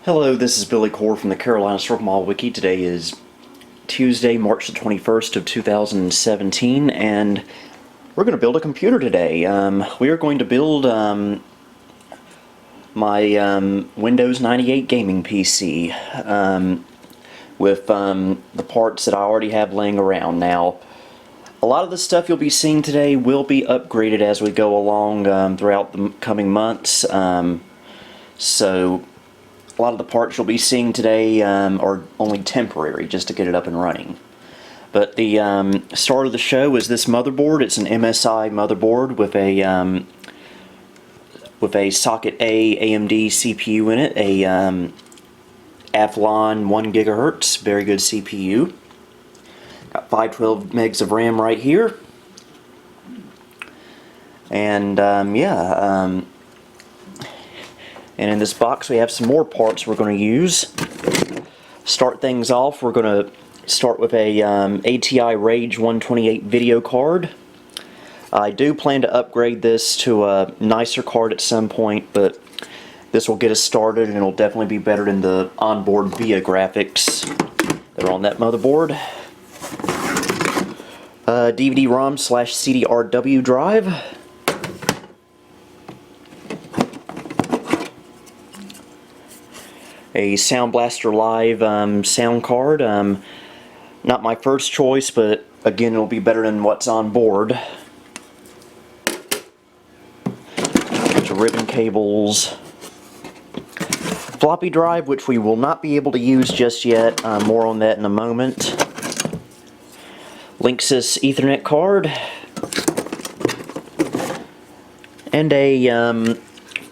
Hello, this is Billy Core from the Carolina Stroke Mall Wiki. Today is Tuesday, March the 21st of 2017, and we're going to build a computer today. We are going to build my Windows 98 gaming PC with the parts that I already have laying around. Now, a lot of the stuff you'll be seeing today will be upgraded as we go along throughout the coming months. So a lot of the parts you'll be seeing today are only temporary, just to get it up and running. But the start of the show is this motherboard. It's an MSI motherboard with a socket A AMD CPU in it, a Athlon 1 GHz, very good CPU. Got 512 megs of RAM right here. And and in this box we have some more parts we're going to use. Start things off, we're going to start with a ATI Rage 128 video card. I do plan to upgrade this to a nicer card at some point, but this will get us started and it'll definitely be better than the onboard VIA graphics that are on that motherboard. DVD-ROM / CDRW drive. A Sound Blaster Live sound card. Not my first choice, but again, it'll be better than what's on board. Bunch of ribbon cables. Floppy drive, which we will not be able to use just yet. More on that in a moment. Linksys Ethernet card. And a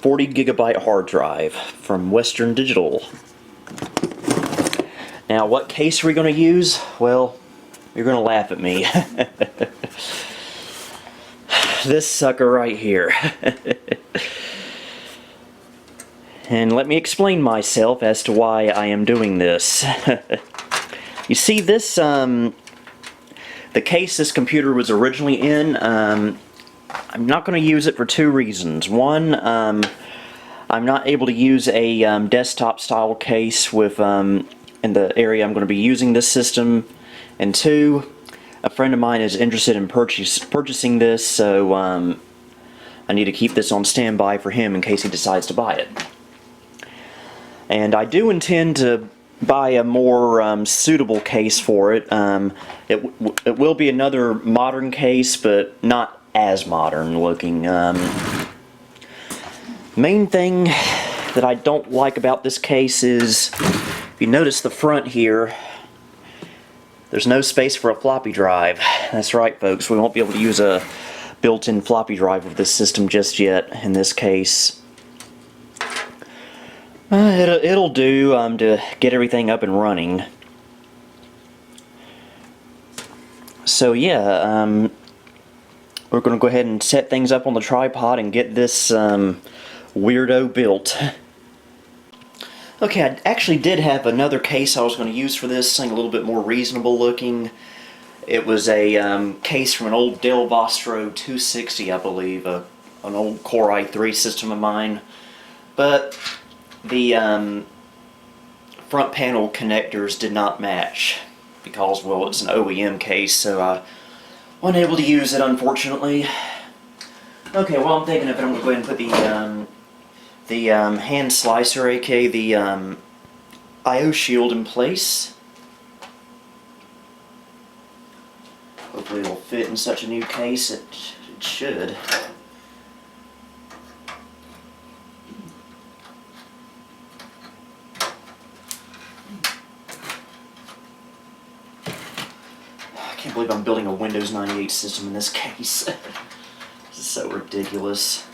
40 gigabyte hard drive from Western Digital. Now, what case are we going to use? Well, you're going to laugh at me. This sucker right here. And let me explain myself as to why I am doing this. You see, this, the case this computer was originally in, I'm not going to use it for two reasons. One, I'm not able to use a desktop style case with in the area I'm going to be using this system. And two, a friend of mine is interested in purchasing this, so I need to keep this on standby for him in case he decides to buy it. And I do intend to buy a more suitable case for it. It will be another modern case, but not as modern looking. Main thing that I don't like about this case is, if you notice the front here, there's no space for a floppy drive. That's right, folks, we won't be able to use a built-in floppy drive with this system just yet in this case. It'll do to get everything up and running. So yeah, we're going to go ahead and set things up on the tripod and get this weirdo built. Okay, I actually did have another case I was going to use for this, something a little bit more reasonable looking. It was a case from an old Dell Vostro 260, I believe, an old Core i3 system of mine. But the front panel connectors did not match because, well, it's an OEM case, so I wasn't able to use it, unfortunately. Okay, while I'm thinking of it, I'm going to go ahead and put the hand slicer, aka the I/O shield, in place. Hopefully it'll fit in such a new case. It should. I can't believe I'm building a Windows 98 system in this case. This is so ridiculous.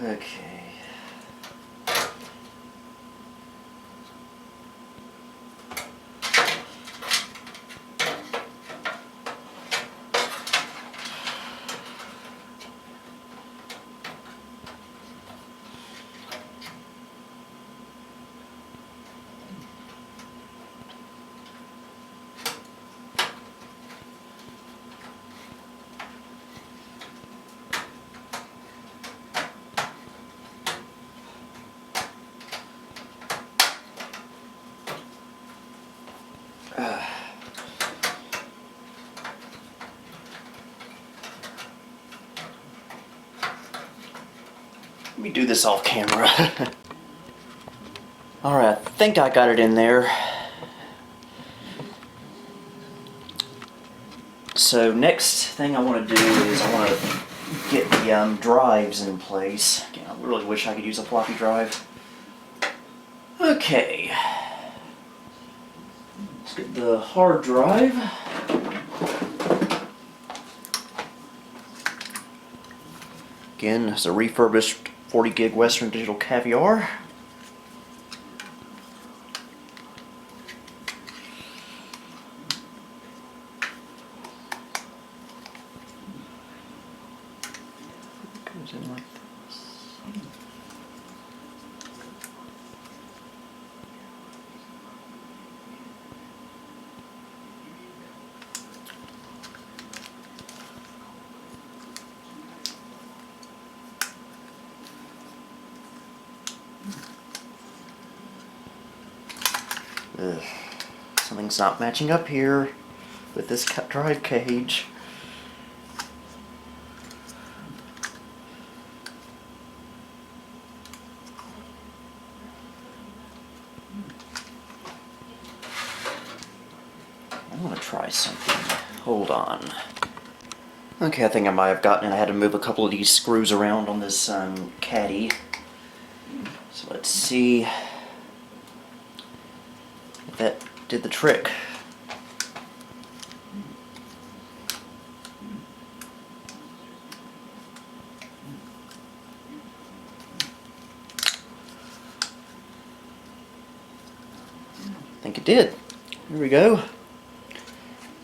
Okay. Let me do this off camera. Alright, I think I got it in there. So next thing I want to do is I want to get the drives in place. Again, I really wish I could use a floppy drive. Okay. Let's get the hard drive. Again, it's a refurbished 40 gig Western Digital Caviar. Goes in like this. Ugh. Something's not matching up here with this drive cage. I want to try something. Hold on. Okay, I think I might have gotten it. I had to move a couple of these screws around on this caddy. So let's see if that did the trick. I think it did. Here we go.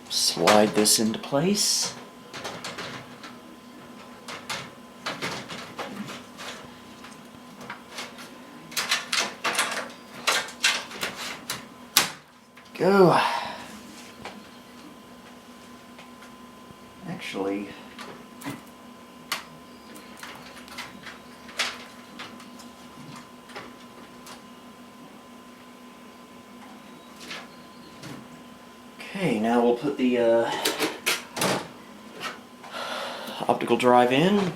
Slide this into place. Go. Actually, okay, now we'll put the optical drive in.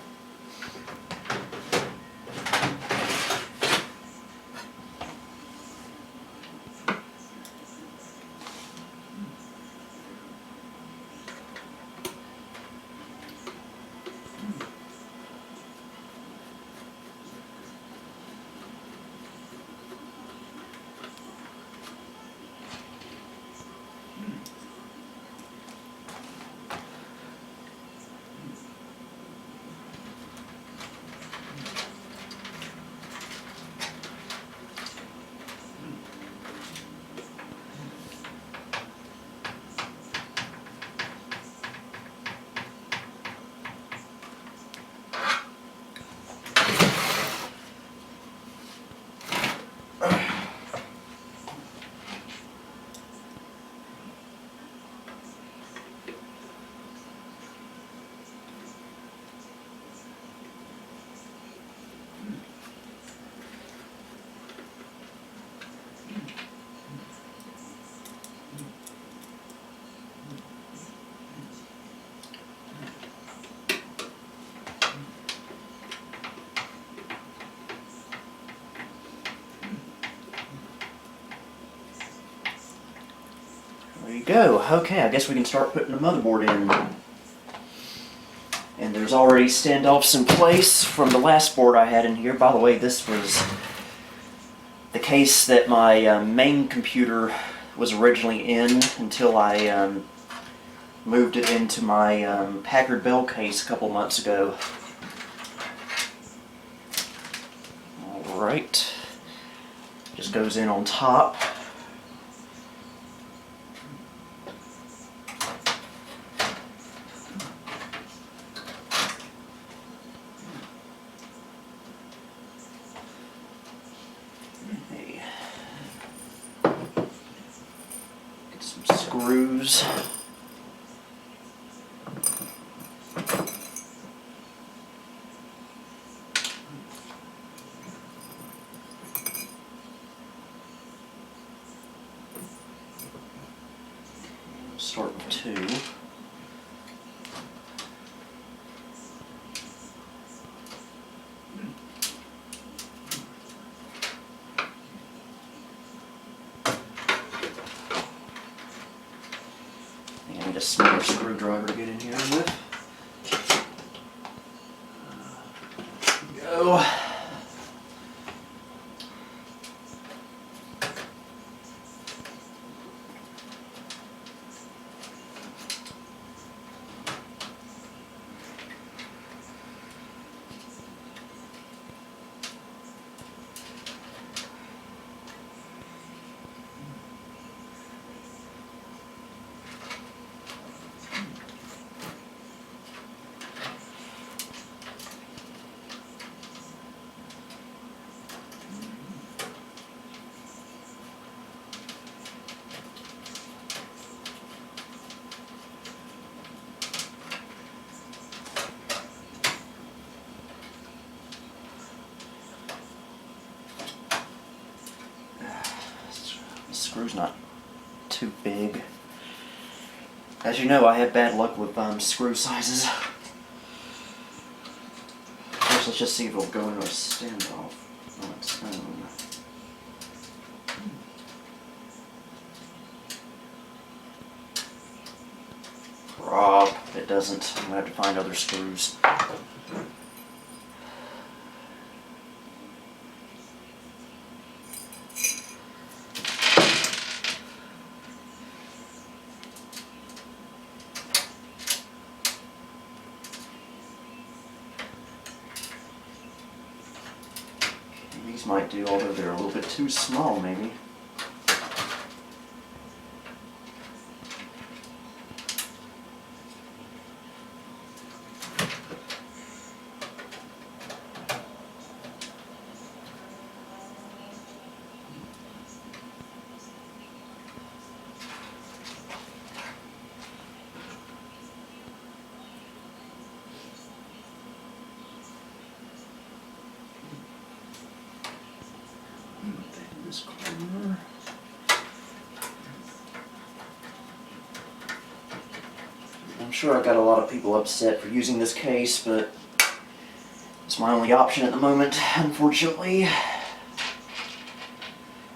There you go. Okay, I guess we can start putting the motherboard in. And there's already standoffs in place from the last board I had in here. By the way, this was the case that my main computer was originally in until I moved it into my Packard Bell case a couple months ago. Alright. Just goes in on top. Okay. Get some screws. Start with 2. I need a smaller screwdriver to get in here with. Go. The screw's not too big. As you know, I have bad luck with screw sizes. First, let's just see if it'll go into a standoff on its own. Crap, it doesn't. I'm gonna have to find other screws. These might do, although they're a little bit too small, maybe. This corner. I'm sure I've got a lot of people upset for using this case, but it's my only option at the moment, unfortunately.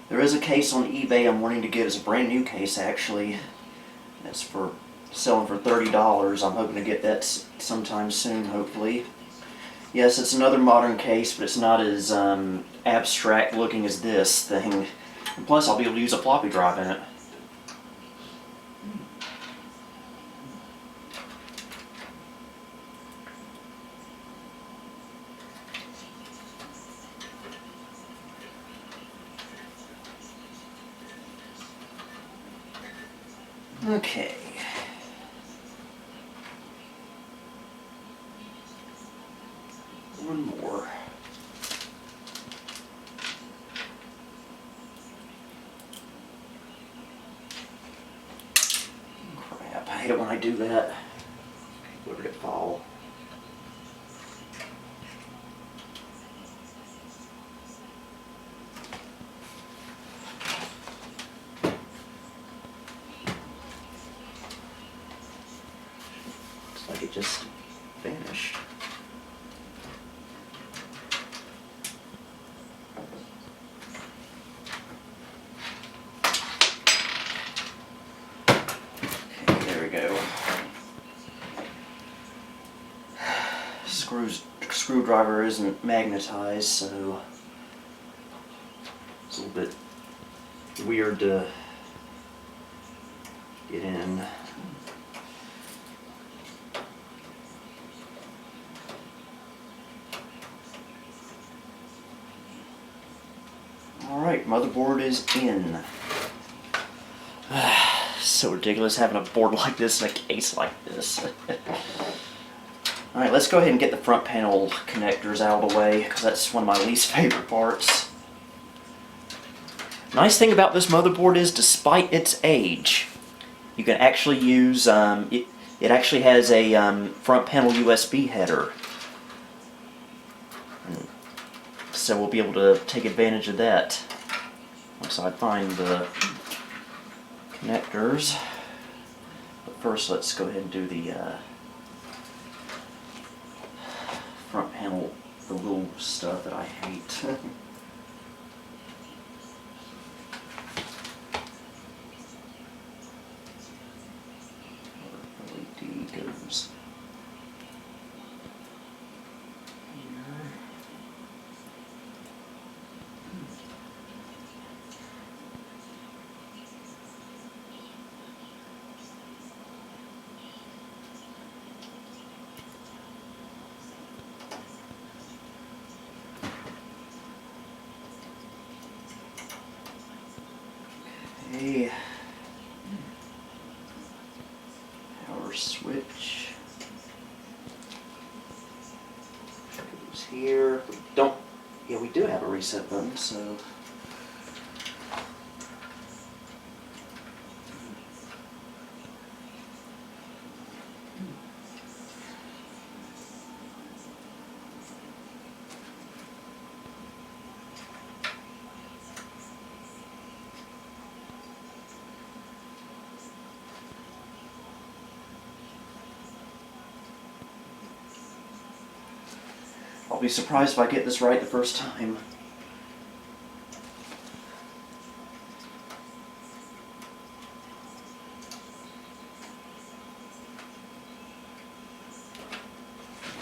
There is a case on eBay I'm wanting to get as a brand new case, actually. That's for selling for $30. I'm hoping to get that sometime soon, hopefully. Yes, it's another modern case, but it's not as abstract looking as this thing. And plus, I'll be able to use a floppy drive in it. Okay. One more. Crap, I hate it when I do that. Where did it fall? Looks like it just vanished. Screwdriver isn't magnetized, so it's a little bit weird to get in. motherboard is in. So ridiculous having a board like this in a case like this. Alright, let's go ahead and get the front panel connectors out of the way, because that's one of my least favorite parts. Nice thing about this motherboard is, despite its age, you can actually use, it actually has a front panel USB header. So we'll be able to take advantage of that once I find the connectors. But first, let's go ahead and do the front panel, the little stuff that I hate. LED goes here. Okay. Power switch goes here. We do have a reset button, so. I'll be surprised if I get this right the first time.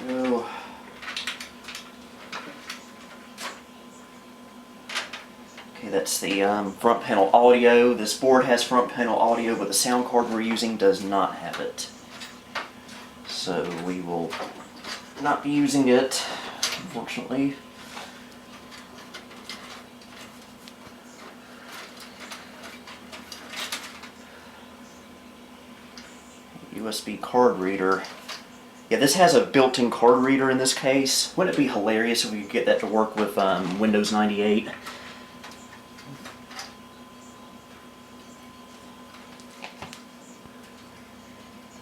Oh. Okay, that's the front panel audio. This board has front panel audio, but the sound card we're using does not have it. So we will not be using it, unfortunately. USB card reader. Yeah, this has a built-in card reader in this case. Wouldn't it be hilarious if we could get that to work with Windows 98?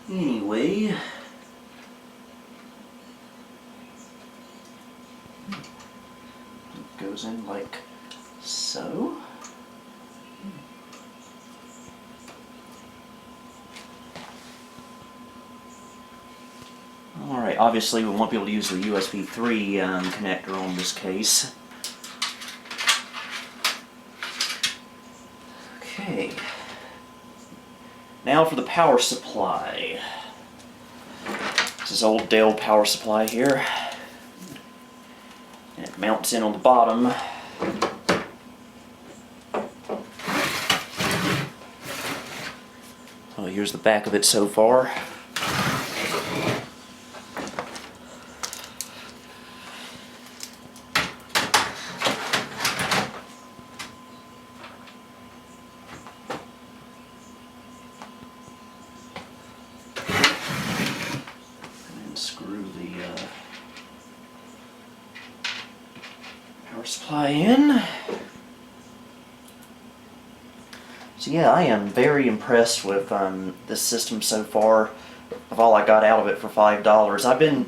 Anyway, it goes in like so. Alright, obviously we won't be able to use the USB 3 connector on this case. Okay. Now for the power supply. This is old Dell power supply here. And it mounts in on the bottom. Well, here's the back of it so far. Screw the power supply in. So yeah, I am very impressed with this system so far, of all I got out of it for $5. I've been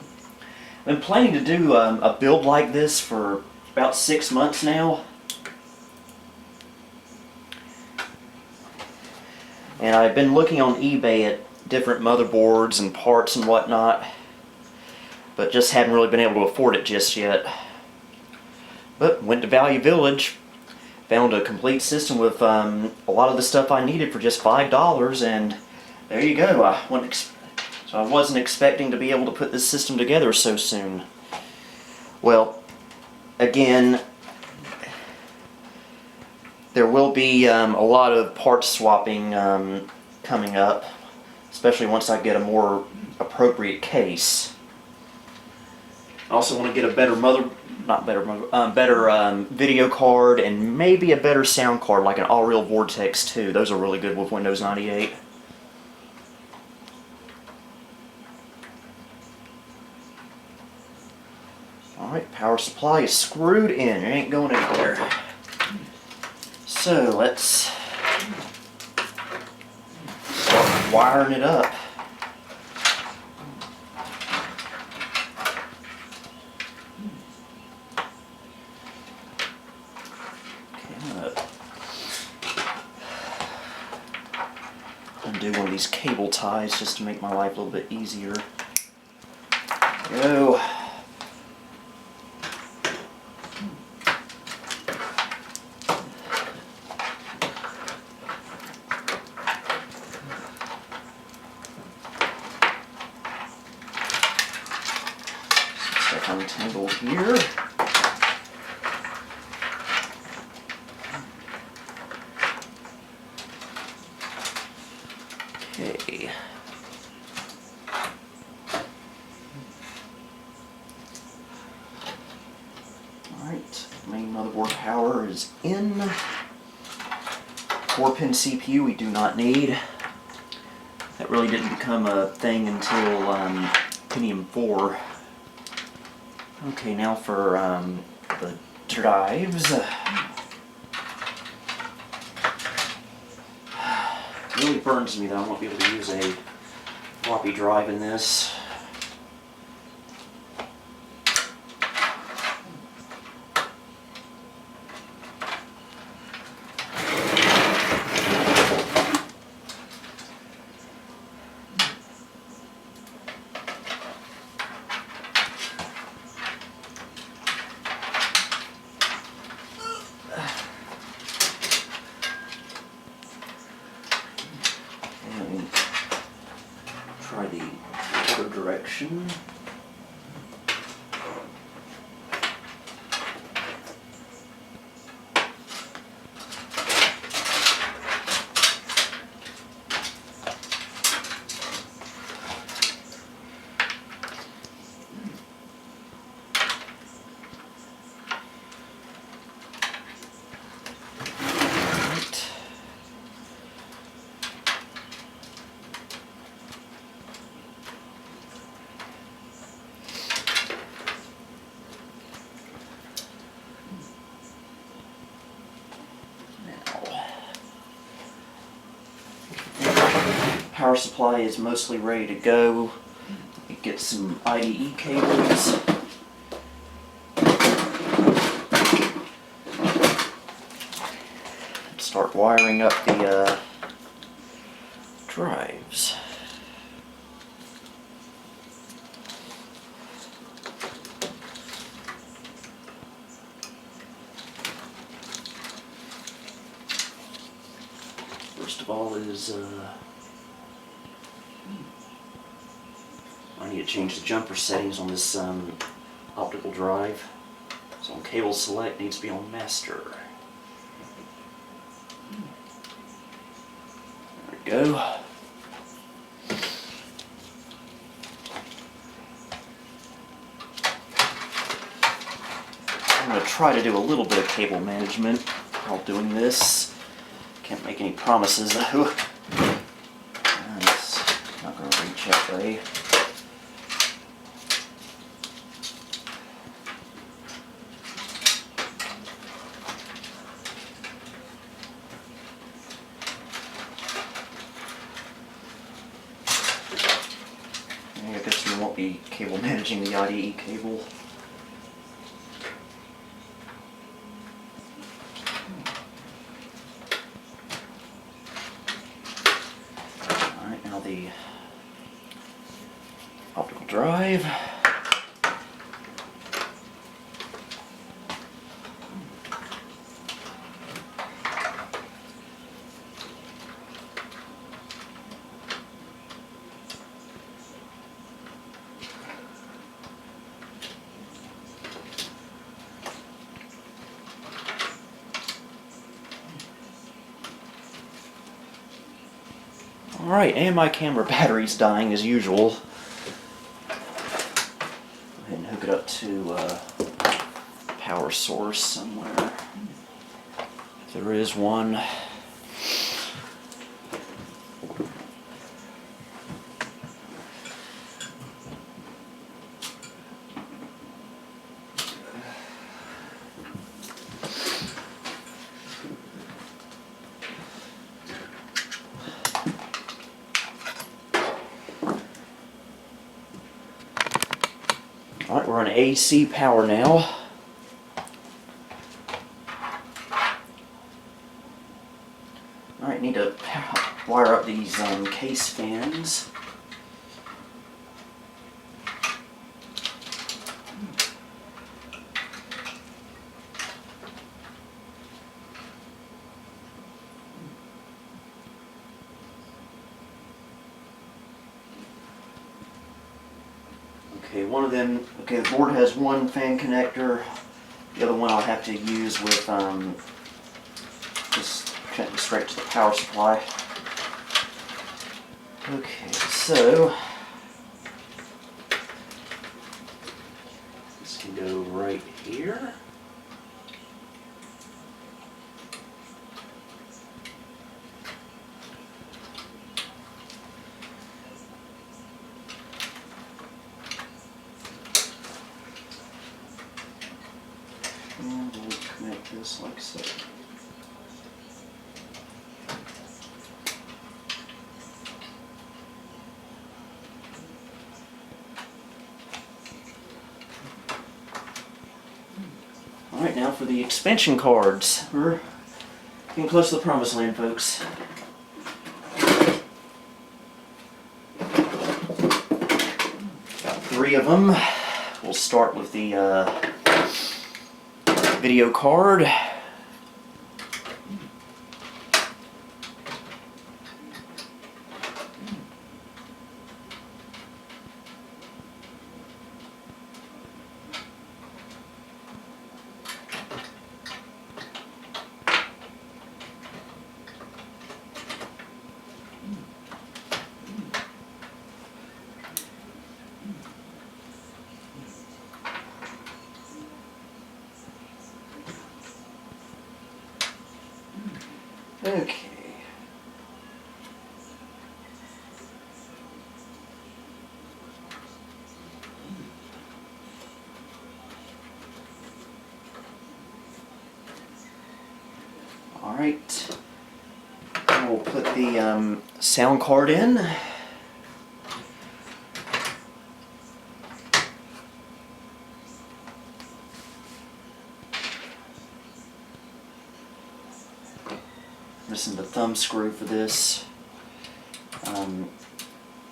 planning to do a build like this for about 6 months now. And I've been looking on eBay at different motherboards and parts and whatnot, but just haven't really been able to afford it just yet. But went to Value Village, found a complete system with a lot of the stuff I needed for just $5, and there you go. So I wasn't expecting to be able to put this system together so soon. Well, again, there will be a lot of part swapping coming up, especially once I get a more appropriate case. I also want to get a better video card and maybe a better sound card, like an All-Real Vortex 2. Those are really good with Windows 98. Alright, power supply is screwed in. It ain't going anywhere. So let's start wiring it up. Undo one of these cable ties just to make my life a little bit easier. There we go. Stuff untangled here. Okay. Alright, main motherboard power is in. 4-pin CPU we do not need. That really didn't become a thing until Pentium 4. Okay, now for the drives. It really burns me that I won't be able to use a floppy drive in this. Try the other direction. Power supply is mostly ready to go. We get some IDE cables. Start wiring up the drives. First of all is I need to change the jumper settings on this optical drive. So on cable select, needs to be on master. There we go. I'm going to try to do a little bit of cable management while doing this. Can't make any promises though. It's not going to reach that way. I guess we won't be cable managing the IDE cable. Alright, now the optical drive. Alright, and my camera battery's dying as usual. Go ahead and hook it up to power source somewhere. If there is one. Alright, we're on AC power now. Alright, need to wire up these case fans. Okay, one of them, okay, the board has one fan connector. The other one I'll have to use with just connecting straight to the power supply. Okay, so this can go right here. And we'll connect this like so. Alright, now for the expansion cards. We're getting close to the promised land, folks. Got 3 of them. We'll start with the video card. Okay. All right. And we'll put the sound card in. Missing the thumb screw for this.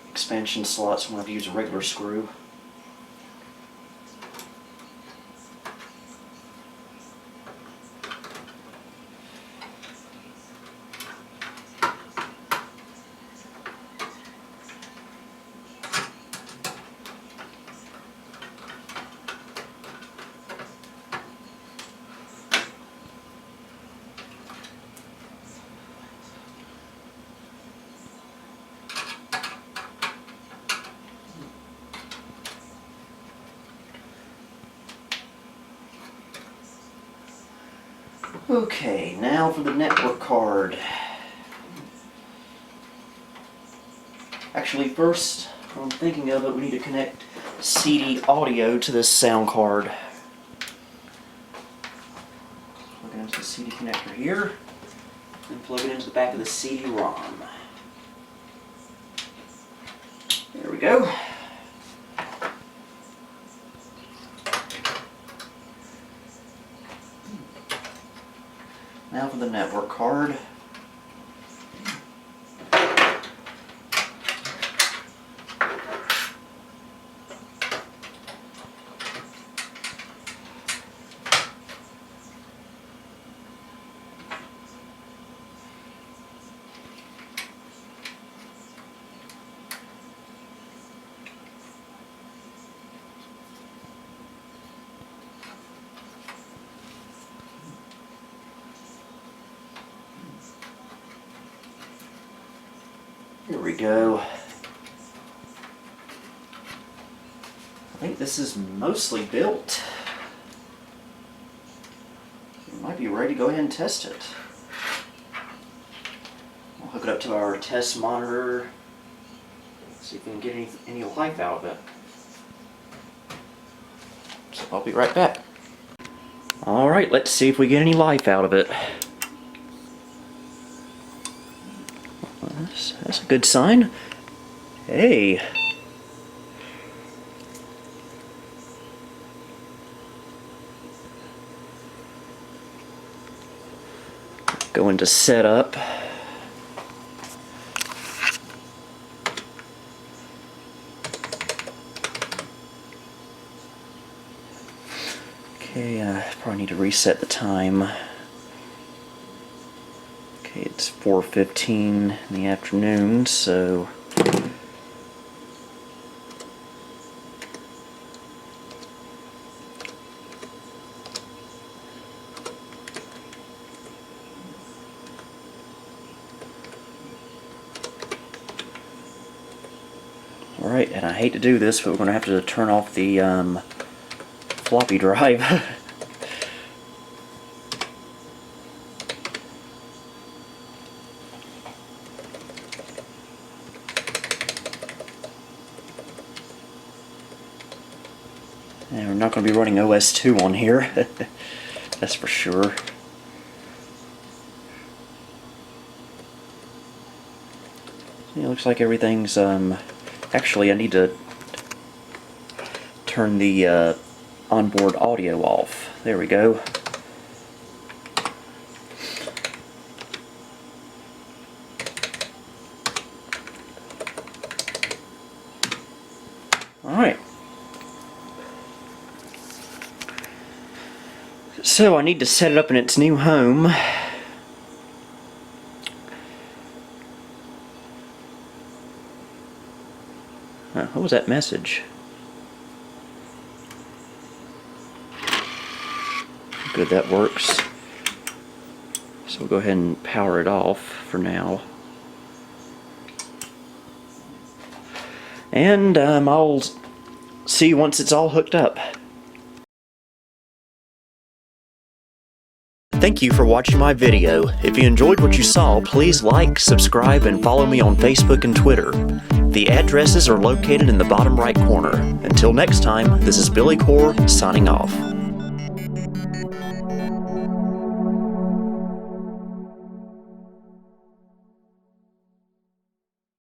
Expansion slots, I'm going to have to use a regular screw. Okay, now for the network card. Actually, first, when I'm thinking of it, we need to connect CD audio to this sound card. Plug it into the CD connector here, and plug it into the back of the CD-ROM. There we go. Now for the network card. Here we go. I think this is mostly built. We might be ready to go ahead and test it. We'll hook it up to our test monitor, see if we can get any life out of it. So I'll be right back. Alright, let's see if we get any life out of it. That's a good sign. Hey. Go into setup. Okay, probably need to reset the time. Okay, it's 4:15 in the afternoon, so alright, and I hate to do this, but we're going to have to turn off the floppy drive. And we're not going to be running OS 2 on here, that's for sure. It looks like everything's, actually I need to turn the onboard audio off. There we go. Alright. So I need to set it up in its new home. What was that message? Good, that works. So we'll go ahead and power it off for now. And I'll see you once it's all hooked up. Thank you for watching my video. If you enjoyed what you saw, please like, subscribe, and follow me on Facebook and Twitter. The addresses are located in the bottom right corner. Until next time, this is Billy Core signing off.